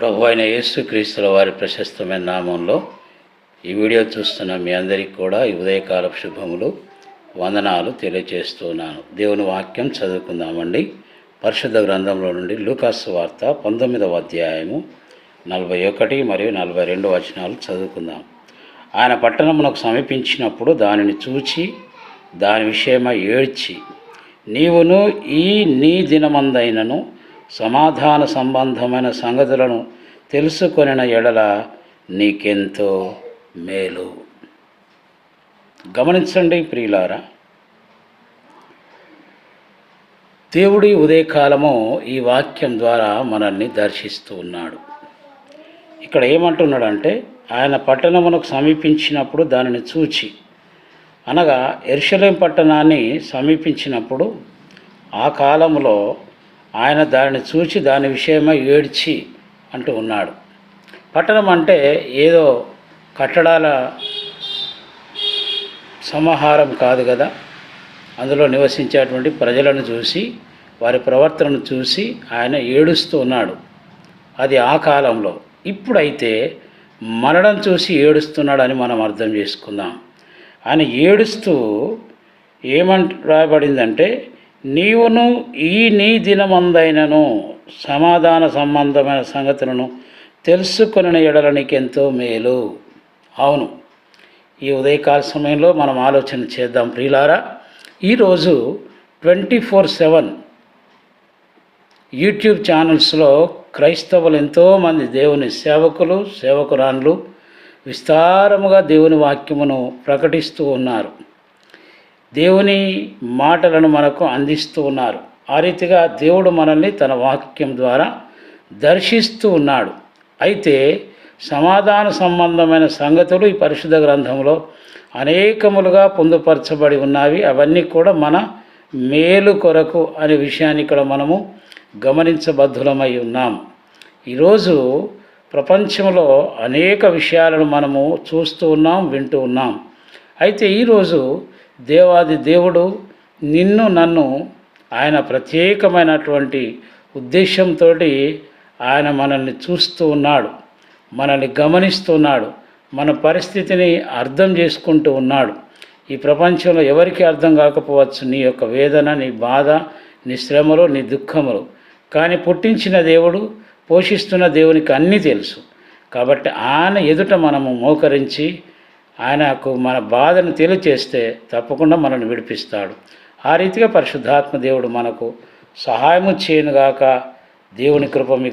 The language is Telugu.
ప్రభు అయిన యేసుక్రీస్తుల వారి ప్రశస్తమైన నామంలో ఈ వీడియో చూస్తున్న మీ అందరికీ కూడా ఈ ఉదయకాలపు శుభములు వందనాలు తెలియజేస్తున్నాను. దేవుని వాక్యం చదువుకుందామండి. పరిశుద్ధ గ్రంథంలో నుండి లూకాసు వార్త 19వ అధ్యాయము 41 మరియు 42 వచనాలు చదువుకుందాం. ఆయన పట్టణమునకు సమీపించినప్పుడు దానిని చూచి దాని విషయమై ఏడ్చి, నీవును నీ దినమందైనను సమాధాన సంబంధమైన సంగతులను తెలుసుకొనిన ఎడల నీకెంతో మేలు. గమనించండి ప్రియులారా, దేవుడి ఉదయకాలము ఈ వాక్యం ద్వారా మనల్ని దర్శిస్తూ ఉన్నాడు. ఇక్కడ ఏమంటున్నాడంటే, ఆయన పట్టణమునకు సమీపించినప్పుడు దానిని చూచి, అనగా యెరూషలేము పట్టణాన్ని సమీపించినప్పుడు ఆ కాలంలో ఆయన దానిని చూచి దాని విషయమై ఏడ్చి అంటూ ఉన్నాడు. పట్టణం అంటే ఏదో కట్టడాల సమాహారం కాదు కదా. అందులో నివసించేటువంటి ప్రజలను చూసి వారి ప్రవర్తనను చూసి ఆయన ఏడుస్తూ ఉన్నాడు. అది ఆ కాలంలో. ఇప్పుడైతే మరణం చూసి ఏడుస్తున్నాడని మనం అర్థం చేసుకుందాం. ఆయన ఏడుస్తూ రాయబడిందంటే, నీవును నీ దినమందైనను సమాధాన సంబంధమైన సంగతులను తెలుసుకొనిన ఎడల నీకెంతో మేలు. అవును, ఈ ఉదయకాల సమయంలో మనం ఆలోచన చేద్దాం ప్రియులారా. ఈరోజు 24/7 యూట్యూబ్ ఛానల్స్లో క్రైస్తవులు ఎంతోమంది దేవుని సేవకులు సేవకురాన్లు విస్తారముగా దేవుని వాక్యమును ప్రకటిస్తూ ఉన్నారు. దేవుని మాటలను మనకు అందిస్తూ ఉన్నారు. ఆ రీతిగా దేవుడు మనల్ని తన వాక్యం ద్వారా దర్శిస్తూ ఉన్నాడు. అయితే సమాధాన సంబంధమైన సంగతులు ఈ పరిశుద్ధ గ్రంథంలో అనేకములుగా పొందుపరచబడి ఉన్నవి. అవన్నీ కూడా మన మేలు కొరకు అనే విషయాన్ని ఇక్కడ మనము గమనించబద్ధులమై ఉన్నాం. ఈరోజు ప్రపంచంలో అనేక విషయాలను మనము చూస్తూ ఉన్నాం, వింటూ ఉన్నాం. అయితే ఈరోజు దేవాది దేవుడు నిన్ను నన్ను ఆయన ప్రత్యేకమైనటువంటి ఉద్దేశంతో ఆయన మనల్ని చూస్తూ ఉన్నాడు, మనల్ని గమనిస్తున్నాడు, మన పరిస్థితిని అర్థం చేసుకుంటూ ఉన్నాడు. ఈ ప్రపంచంలో ఎవరికి అర్థం కాకపోవచ్చు నీ యొక్క వేదన, నీ బాధ, నీ శ్రమలు, నీ దుఃఖములు. కానీ పుట్టించిన దేవుడు, పోషిస్తున్న దేవునికి అన్నీ తెలుసు. కాబట్టి ఆయన ఎదుట మనము మోకరించి ఆయనకు మన బాధను తెలియచేస్తే తప్పకుండా మనల్ని విడిపిస్తాడు. ఆ రీతిగా పరిశుద్ధాత్మ దేవుడు మనకు సహాయము చేయనుగాక. దేవుని కృప మీకు